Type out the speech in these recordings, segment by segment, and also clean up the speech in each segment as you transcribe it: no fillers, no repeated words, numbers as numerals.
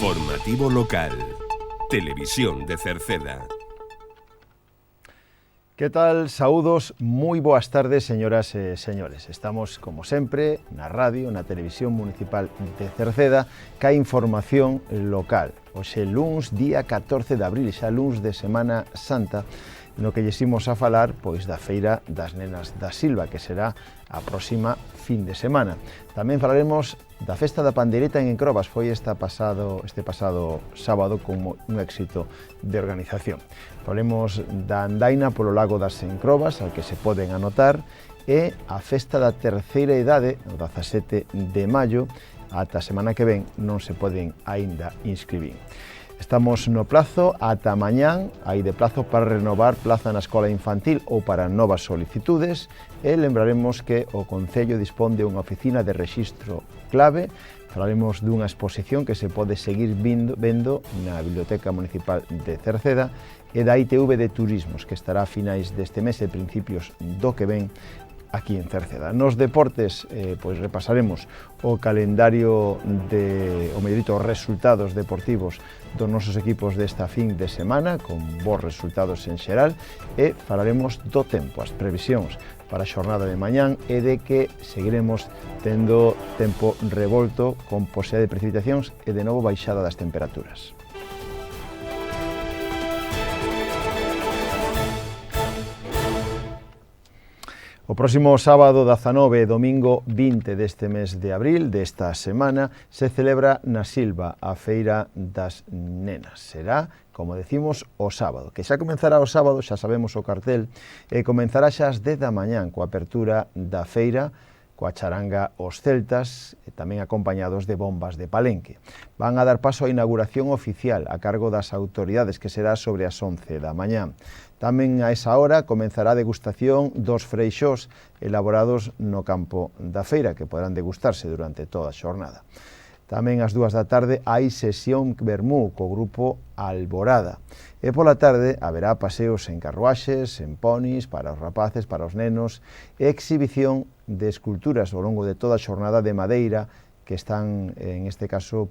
Informativo local. Televisión de Cerceda. Que tal? Saúdos, moi boas tardes, señoras e señores. Estamos, como sempre, na radio, na televisión municipal de Cerceda, ca información local. Hoxe luns, día 14 de abril, xa luns de Semana Santa, no que llesimos a falar pois da Feira das Nenas da Silva, que será a próxima fin de semana. Tamén falaremos da Festa da Pandeireta en Encrobas, foi este pasado sábado con un éxito de organización. Falemos da andaina polo lago das Encrobas, al que se poden anotar, e a Festa da Terceira Idade, o 17 de maio, ata a semana que ven non se poden aínda inscribir. Estamos no plazo ata mañán, hai de plazo para renovar plaza na escola infantil ou para novas solicitudes, e lembraremos que o Concello dispón de unha oficina de rexistro clave. Falaremos dunha exposición que se pode seguir vendo na Biblioteca Municipal de Cerceda e da ITV de Turismos, que estará a finais deste mes e principios do que ven aquí en Cerceda. Nos deportes, pois repasaremos o calendario o mellorito, os resultados deportivos dos nosos equipos desta fin de semana, con bons resultados en xeral, e falaremos do tempo, as previsións para a xornada de mañán, e de que seguiremos tendo tempo revolto con posibilidade de precipitacións e de novo baixada das temperaturas. O próximo sábado 19 e domingo 20 deste mes de abril desta semana se celebra na Silva a Feira das Nenas. Será, como decimos, o sábado, que xa comenzará o sábado, xa sabemos o cartel, e comenzará xa ás 10 da mañán coa apertura da feira, coa charanga Os Celtas, e tamén acompañados de bombas de palenque. Van a dar paso á inauguración oficial a cargo das autoridades, que será sobre as 11 da mañán. Tamén a esa hora comenzará a degustación dos freixós elaborados no campo da feira, que poderán degustarse durante toda a xornada. Tamén ás 2 da tarde hai sesión vermú co grupo Alborada. E pola tarde haberá paseos en carruaxes, en ponis, para os rapaces, para os nenos, e exhibición de esculturas ao longo de toda a xornada de madeira, que están, en este caso,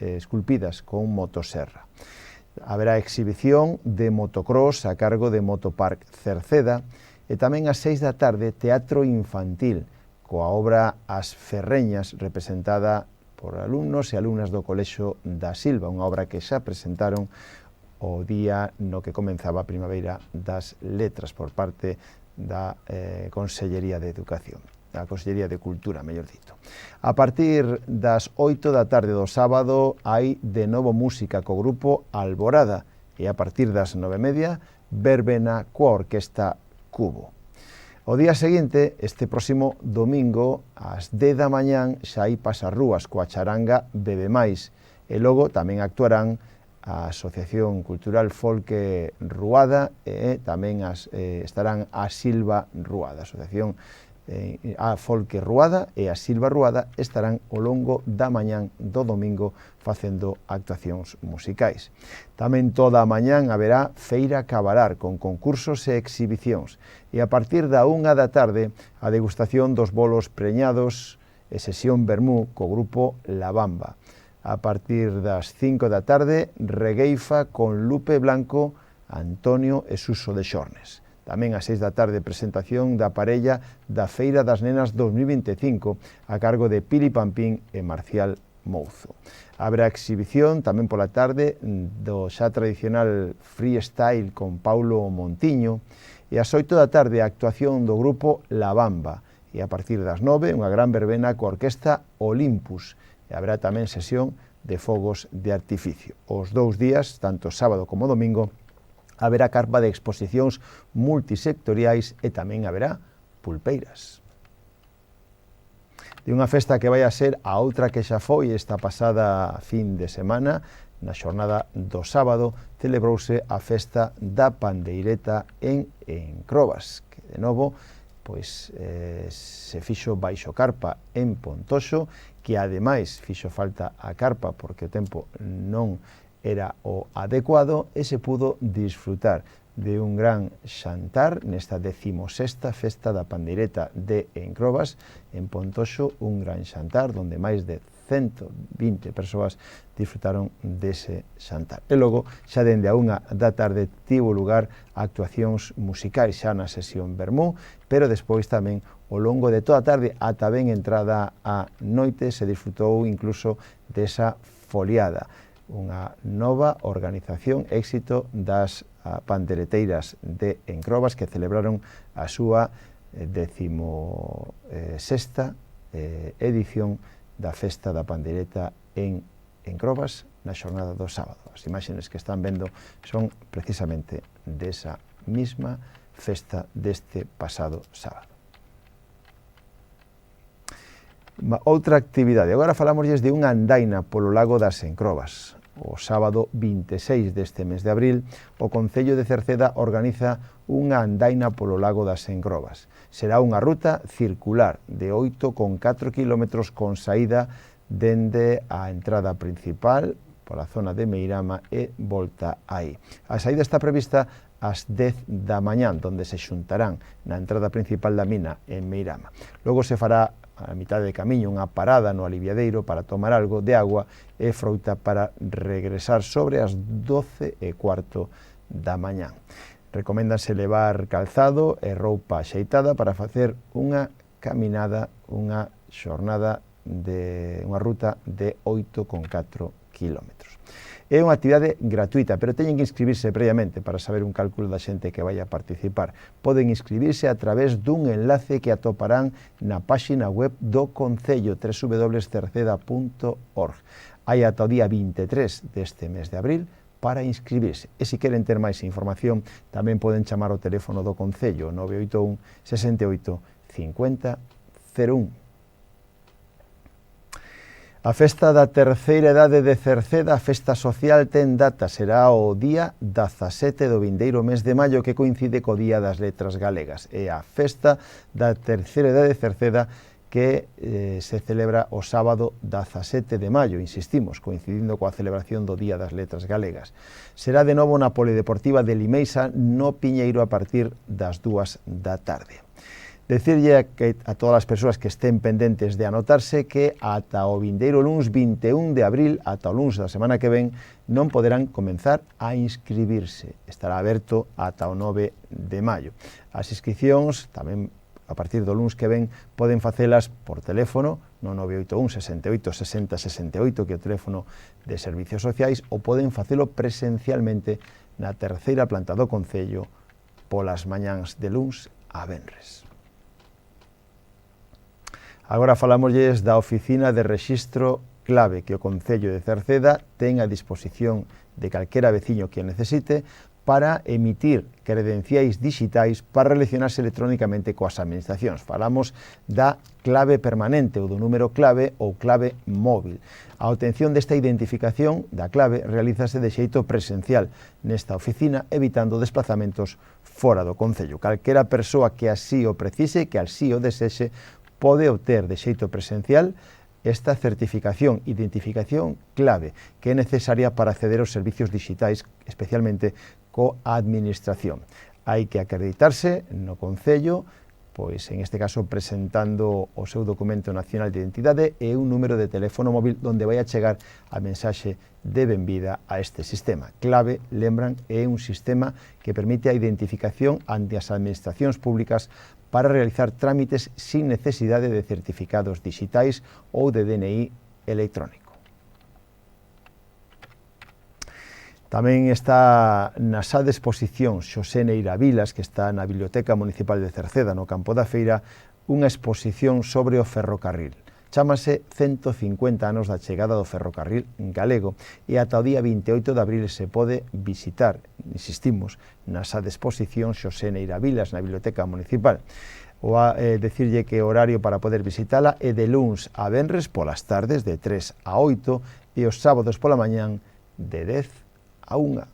esculpidas con motosserra. Haberá exhibición de motocross a cargo de Motopark Cerceda, e tamén ás 6 da tarde teatro infantil, coa obra As Ferreñas, representada por alumnos e alumnas do Colexio da Silva, unha obra que xa presentaron o día no que comenzaba a Primavera das Letras por parte da Consellería de Educación, da Consellería de Cultura, mellor dito. A partir das 8 da tarde do sábado hai de novo música co grupo Alborada, e a partir das 9:30 verbena coa orquesta Cubo. O día seguinte, este próximo domingo, ás 10 da mañán, xa hai pasarrúas coa charanga Bebe Mais, e logo tamén actuarán a Asociación Cultural Folque Ruada, e tamén estarán a Silva Ruada, Asociación a Folque Ruada e a Silva Ruada estarán ao longo da mañán do domingo facendo actuacións musicais. Tamén toda a mañán haberá Feira Cabalar con concursos e exhibicións, e a partir da 1 da tarde a degustación dos bolos preñados e sesión vermú co grupo La Bamba. A partir das 5 da tarde, regueifa con Lupe Blanco, Antonio e Suso de Xornes. Tamén ás 6 da tarde, presentación da parella da Feira das Nenas 2025 a cargo de Pili Pampín e Marcial Mouzo. Haberá exhibición tamén pola tarde do xa tradicional freestyle con Paulo Montiño, e ás 8 da tarde a actuación do grupo La Bamba, e a partir das 9 unha gran verbena coa orquesta Olympus, e haberá tamén sesión de fogos de artificio. Os dous días, tanto sábado como domingo, haberá carpa de exposicións multisectoriais e tamén haberá pulpeiras. De unha festa que vai a ser a outra que xa foi esta pasada fin de semana, na xornada do sábado, celebrouse a Festa da Pandeireta en Encrobas, que de novo pois, se fixo baixo carpa en Pontoxo, que ademais fixo falta a carpa porque o tempo non era o adecuado, e se pudo disfrutar de un gran xantar nesta 16ª Festa da Pandeireta de Encrobas en Pontoxo, un gran xantar onde máis de 120 persoas disfrutaron dese xantar. E logo, xa dende a 1 da tarde, tivo lugar actuacións musicais xa na sesión vermú, pero despois tamén ao longo de toda a tarde, ata ben entrada a noite, se disfrutou incluso desa foliada, unha nova organización, éxito das pandereteiras de Encrobas, que celebraron a súa 16ª edición da Festa da Pandereta en Encrobas na xornada do sábado. As imaxes que están vendo son precisamente desa mesma festa deste pasado sábado. Outra actividade, agora falámosles de unha andaina polo lago das Encrobas. O sábado 26 deste mes de abril, o Concello de Cerceda organiza unha andaina polo lago das Encrobas. Será unha ruta circular de 8,4 km con saída dende a entrada principal pola zona de Meirama e volta aí. A saída está prevista ás 10 da mañán, donde se xuntarán na entrada principal da mina en Meirama. Logo se fará a mitad de camiño unha parada no aliviadeiro para tomar algo de agua e froita para regresar sobre as 12:15 da mañán. Recoméndase levar calzado e roupa axeitada para facer unha caminada, unha xornada unha ruta de 8,4 kilómetros. É unha actividade gratuita, pero teñen que inscribirse previamente para saber un cálculo da xente que vai a participar. Poden inscribirse a través dun enlace que atoparán na páxina web do Concello, www.cerceda.org. Hai ata o día 23 deste mes de abril para inscribirse. E se queren ter máis información, tamén poden chamar ao teléfono do Concello, 981 68 50 01. A festa da terceira idade de Cerceda, a festa social, ten data, será o día 17 do vindeiro mes de maio, que coincide co Día das Letras Galegas. É a festa da terceira idade de Cerceda que se celebra o sábado 17 de maio, insistimos, coincidindo coa celebración do Día das Letras Galegas. Será de novo na Polideportiva de Limeisa, no Piñeiro, a partir das 2 da tarde. Decirlle a todas as persoas que estén pendentes de anotarse que ata o vindeiro luns 21 de abril, ata o luns da semana que ven, non poderán comenzar a inscribirse. Estará aberto ata o 9 de maio. As inscripcións, tamén a partir do luns que ven, poden facelas por teléfono, no 981 68 60 68, que é o teléfono de Servicios Sociais, ou poden facelo presencialmente na terceira planta do Concello polas mañáns de luns a venres. Agora falámosles da oficina de rexistro clave que o Concello de Cerceda ten a disposición de calquera veciño que a necesite para emitir credenciais digitais para relacionarse electrónicamente coas administracións. Falamos da clave permanente ou do número clave ou clave móvil. A obtención desta identificación da clave realízase de xeito presencial nesta oficina, evitando desplazamentos fora do Concello. Calquera persoa que así o precise, que así o desexe, pode obter de xeito presencial esta certificación, identificación clave, que é necesaria para acceder aos servicios digitais, especialmente coa administración. Hai que acreditarse no Concello, pois en este caso presentando o seu documento nacional de identidade e un número de teléfono móvil onde vai a chegar a mensaxe de benvida a este sistema. Clave, lembran, é un sistema que permite a identificación ante as administracións públicas para realizar trámites sin necesidade de certificados digitais ou de DNI electrónico. Tamén está na sala de exposición Xosé Neira Vilas, que está na Biblioteca Municipal de Cerceda, no Campo da Feira, unha exposición sobre o ferrocarril. Chámase 150 anos da chegada do ferrocarril galego e ata o día 28 de abril se pode visitar, insistimos, na sala de exposición Xosé Neira Vilas, na Biblioteca Municipal. O decirlle que o horario para poder visitala é de luns a venres polas tardes de 3 a 8 e os sábados pola mañán de 10 a 1.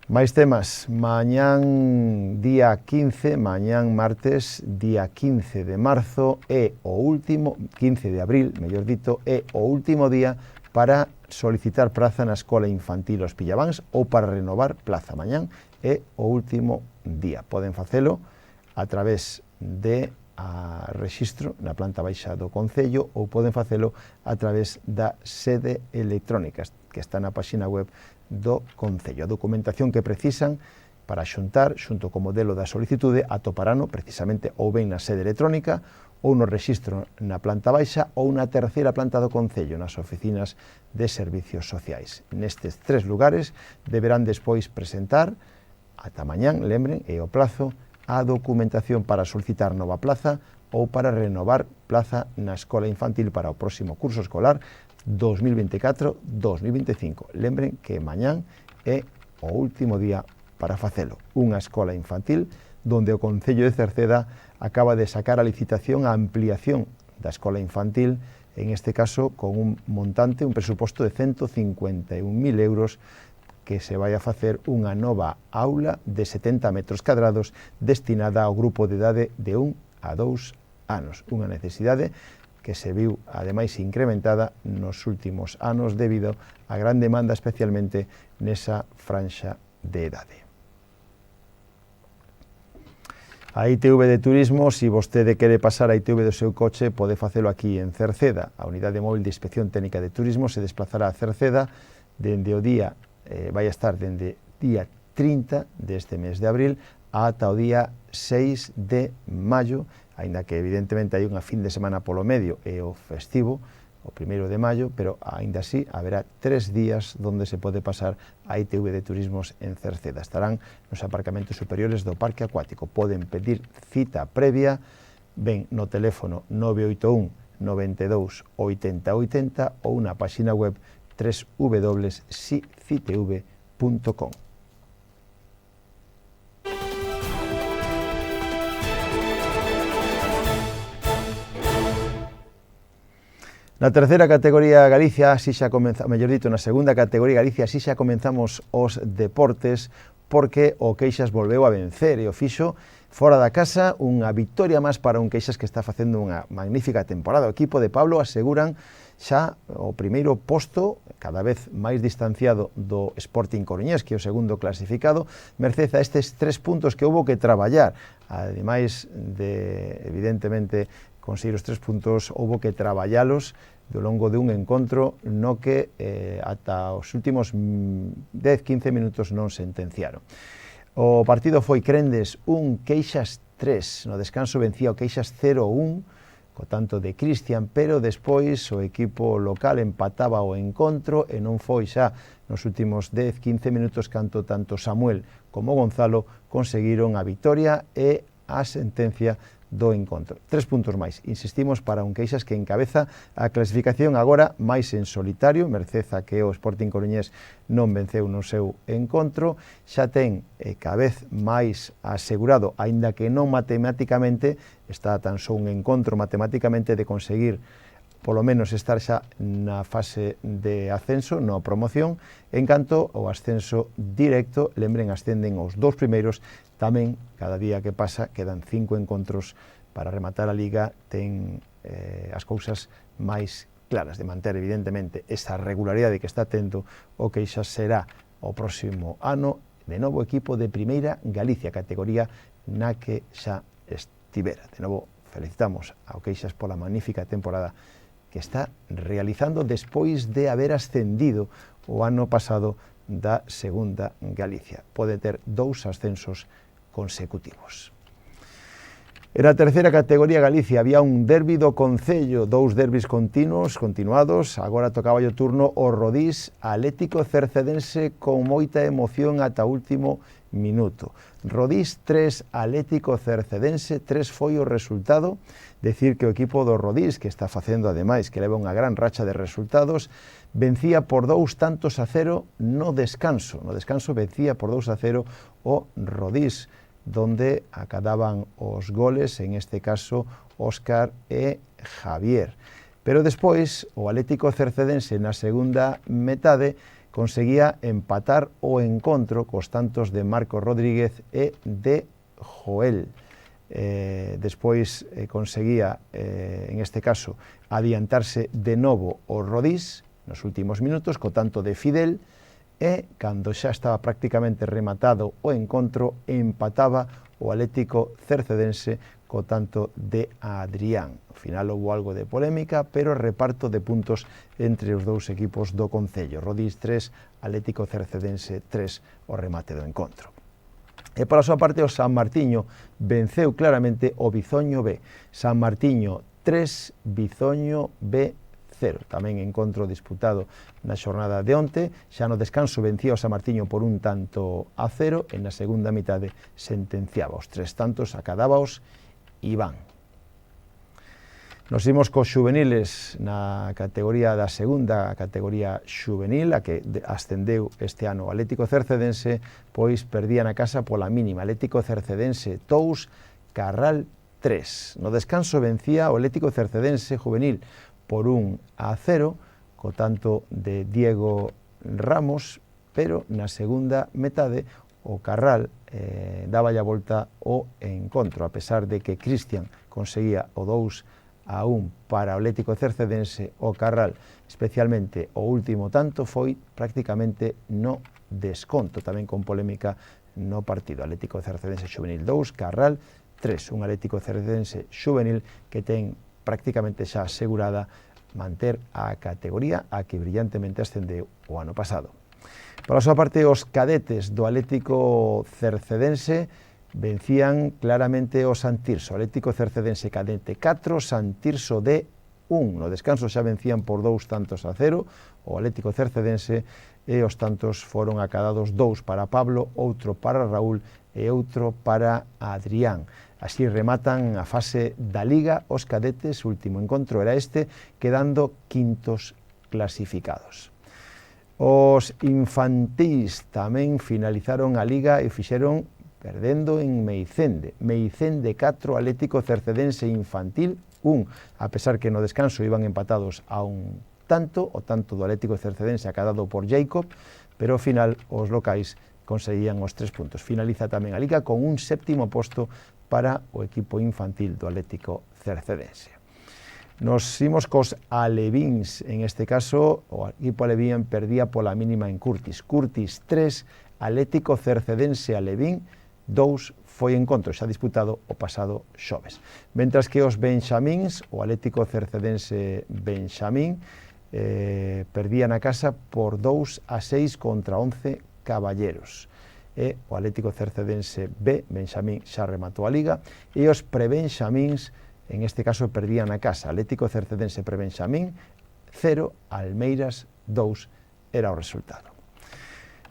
Máis temas, mañán día 15, mañán martes, día 15 de marzo, é o último, 15 de abril, mellor dito, é o último día para solicitar praza na Escola Infantil Os Pillabáns ou para renovar plaza. Mañán é o último día. Poden facelo a través de a rexistro na planta baixa do Concello ou poden facelo a través da sede electrónica que está na páxina web do Concello. A documentación que precisan para xuntar, xunto co modelo da solicitude, atoparano precisamente ou ben na sede electrónica ou no rexistro na planta baixa ou na terceira planta do Concello, nas oficinas de servicios sociais. Nestes 3 lugares deberán despois presentar, ata mañán, lembren, e o plazo, a documentación para solicitar nova plaza ou para renovar plaza na escola infantil para o próximo curso escolar 2024-2025. Lembren que mañán é o último día para facelo. Unha escola infantil donde o Concello de Cerceda acaba de sacar a licitación a ampliación da escola infantil, en este caso con un montante, un presuposto de 151.000 euros, que se vai a facer unha nova aula de 70 metros cadrados destinada ao grupo de idade de 1 a 2 anos. Unha necesidade que se viu, ademais, incrementada nos últimos anos debido á gran demanda, especialmente nesa franxa de idade. A ITV de Turismo, se vostede quere pasar a ITV do seu coche, pode facelo aquí en Cerceda. A Unidade Móvil de Inspección Técnica de Turismo se desplazará a Cerceda dende o día vai a estar dende día 30 deste mes de abril ata o día 6 de maio, aínda que evidentemente hai unha fin de semana polo medio e o festivo, o 1 de maio, pero aínda así haberá 3 días onde se pode pasar a ITV de Turismos en Cerceda. Estarán nos aparcamentos superiores do Parque Acuático. Poden pedir cita previa, ben no teléfono 981 92 80 80 ou na páxina web www.sicitv.com. Na terceira categoría Galicia, así xa comenzamos, mellor dito, na segunda categoría Galicia, así xa comenzamos os deportes, porque o Queixas volveu a vencer e o fixo fora da casa, unha victoria máis para un Queixas que está facendo unha magnífica temporada. O equipo de Pablo aseguran xa o primeiro posto, cada vez máis distanciado do Sporting Coruñés, que é o segundo clasificado, merced a estes 3 puntos que houbo que traballar. Ademais de, evidentemente, conseguir os 3 puntos, houbo que traballalos do longo de un encontro no que ata os últimos 10-15 minutos non sentenciaron. O partido foi Crendes 1, Queixas 3. No descanso vencía o Queixas 0-1, co tanto de Cristian, pero despois o equipo local empataba o encontro e non foi xa nos últimos 10-15 minutos canto tanto Samuel como Gonzalo conseguiron a victoria e a sentencia do encontro. 3 puntos máis, insistimos, para un Queixas que encabeza a clasificación agora máis en solitario, merced a que o Sporting Coruñés non venceu no seu encontro, xa ten cada vez máis asegurado, aínda que non matemáticamente, está tan só un encontro matemáticamente de conseguir polo menos estar xa na fase de ascenso, na promoción, en canto ao ascenso directo, lembren, ascenden os 2 primeiros, tamén, cada día que pasa, quedan 5 encontros para rematar a Liga, ten as cousas máis claras de manter, evidentemente, esa regularidade que está tendo o Queixas será o próximo ano de novo equipo de Primeira Galicia, categoría na que xa estivera. De novo, felicitamos ao Queixas pola magnífica temporada que está realizando despois de haber ascendido o ano pasado da Segunda Galicia. Pode ter 2 ascensos consecutivos. En a terceira categoría Galicia había un derbi do Concello, 2 derbis continuados, agora tocaba o turno o Rodís Atlético Cercedense con moita emoción ata o último minuto. Rodís 3, Atlético Cercedense 3 foi o resultado, decir que o equipo do Rodís, que está facendo ademais, que leva unha gran racha de resultados, vencía por 2-0 no descanso vencía por 2-0 o Rodís, donde acadaban os goles, en este caso Óscar e Javier. Pero despois o Atlético Cercedense na segunda metade conseguía empatar o encontro cos tantos de Marcos Rodríguez e de Joel. Despois conseguía, en este caso, adiantarse de novo o Rodís nos últimos minutos, co tanto de Fidel, e cando xa estaba prácticamente rematado o encontro, empataba o Atlético Cercedense co tanto de Adrián. Ao final houve algo de polémica, pero reparto de puntos entre os dous equipos do Concello. Rodís 3, Atlético Cercedense 3, o remate do encontro. E pola súa parte o San Martiño venceu claramente o Bizoño B. San Martiño 3, Bizoño B 0. Tamén encontro disputado na xornada de onte. Xa no descanso vencía o San Martiño por 1-0 e na segunda mitade sentenciaba. Os 3 tantos acadábaos Iván. Nos imos cos xuveniles na categoría da segunda, a categoría xuvenil, a que ascendeu este ano o Atlético Cercedense, pois perdía na casa pola mínima. Atlético Cercedense 2, Carral 3. No descanso vencía o Atlético Cercedense juvenil por 1-0, co tanto de Diego Ramos, pero na segunda metade o Carral daba a volta o encontro, a pesar de que Cristian conseguía o 2-1 para o Atlético Cercedense. O Carral, especialmente o último tanto, foi prácticamente no desconto, tamén con polémica no partido. Atlético Cercedense Xuvenil 2, Carral 3, un Atlético Cercedense Xuvenil que ten prácticamente xa asegurada manter a categoría a que brillantemente ascendeu o ano pasado. Por a súa parte, os cadetes do Atlético Cercedense vencían claramente o Santirso. Atlético Cercedense cadete 4, Santirso D 1. No descanso xa vencían por 2-0 o Atlético Cercedense e os tantos foron acadados 2 para Pablo, outro para Raúl e outro para Adrián. Así rematan a fase da Liga os cadetes, o último encontro era este, quedando quintos clasificados. Os infantís tamén finalizaron a Liga e fixeron perdendo en Meicende. Meicende 4, Atlético Cercedense Infantil 1, a pesar que no descanso iban empatados a un tanto, o tanto do Atlético Cercedense acadado por Jacob, pero ao final os locais conseguían os 3 puntos. Finaliza tamén a Liga con un 7º posto para o equipo infantil do Atlético Cercedense. Nos imos cos alevíns, en este caso o equipo alevín perdía pola mínima en Curtis. Curtis 3, Atlético Cercedense Alevín 2, foi encontro xa disputado o pasado xoves. Mentras que os benxamíns, o Atlético Cercedense Benxamín, perdía na casa por 2-6 contra 11 Caballeros. E o Atlético Cercedense B, Benxamín, xa rematou a Liga, e os prebenxamíns, en este caso, perdían a casa. Atlético Cercedense prebenxamín 0, Almeiras 2 era o resultado.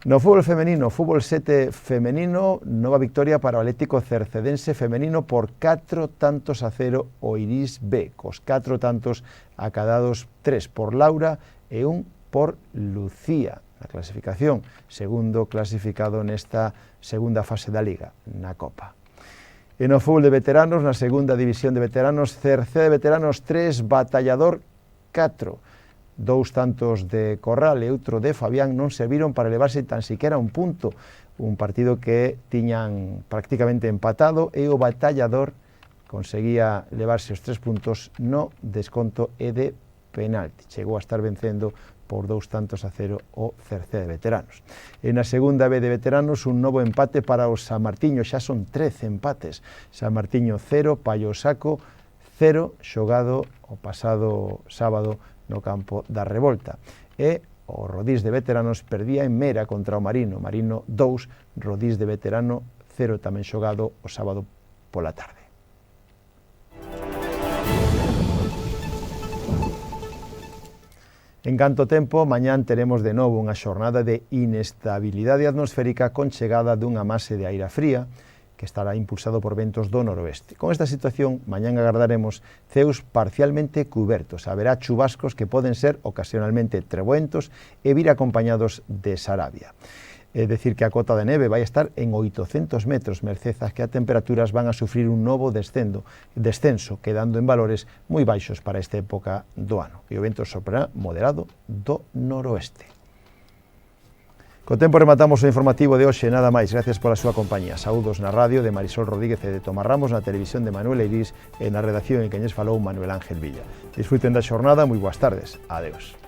No fútbol femenino, fútbol 7 femenino, nova victoria para o Atlético Cercedense femenino por 4-0 o Irís B, cos 4 tantos acadados, 3 por Laura e 1 por Lucía. Na clasificación, segundo clasificado nesta segunda fase da Liga, na Copa. E no fútbol de veteranos, na segunda división de veteranos, Cerceda de veteranos 3, Batallador 4. 2 tantos de Corral e outro de Fabián non serviron para elevarse tan siquiera un punto, un partido que tiñan prácticamente empatado e o Batallador conseguía levarse os 3 puntos no desconto e de penalti. Chegou a estar vencendo por 2-0 o Cerceda de veteranos. E na segunda B de veteranos, un novo empate para o San Martiño, xa son 13 empates. San Martiño 0, Paio Saco 0, xogado o pasado sábado no campo da Revolta. E o Rodís de veteranos perdía en Mera contra o Marino. Marino 2, Rodís de veterano 0, tamén xogado o sábado pola tarde. En canto tempo, mañán teremos de novo unha xornada de inestabilidade atmosférica con chegada dunha mase de aire fría que estará impulsado por ventos do noroeste. Con esta situación, mañán agardaremos ceus parcialmente cubertos. Haberá chubascos que poden ser ocasionalmente trebuentos e vir acompañados de sarabia. É dicir que a cota de neve vai estar en 800 metros, merced a que as temperaturas van a sufrir un novo descenso, quedando en valores moi baixos para esta época do ano. E o vento soprará moderado do noroeste. Co tempo rematamos o informativo de hoxe, nada máis. Gracias pola súa compañía. Saúdos na radio de Marisol Rodríguez e de Tomás Ramos, na televisión de Manuel Eirís e na redacción en que lles falou Manuel Ángel Villa. Disfruten da xornada, moi boas tardes. Adeus.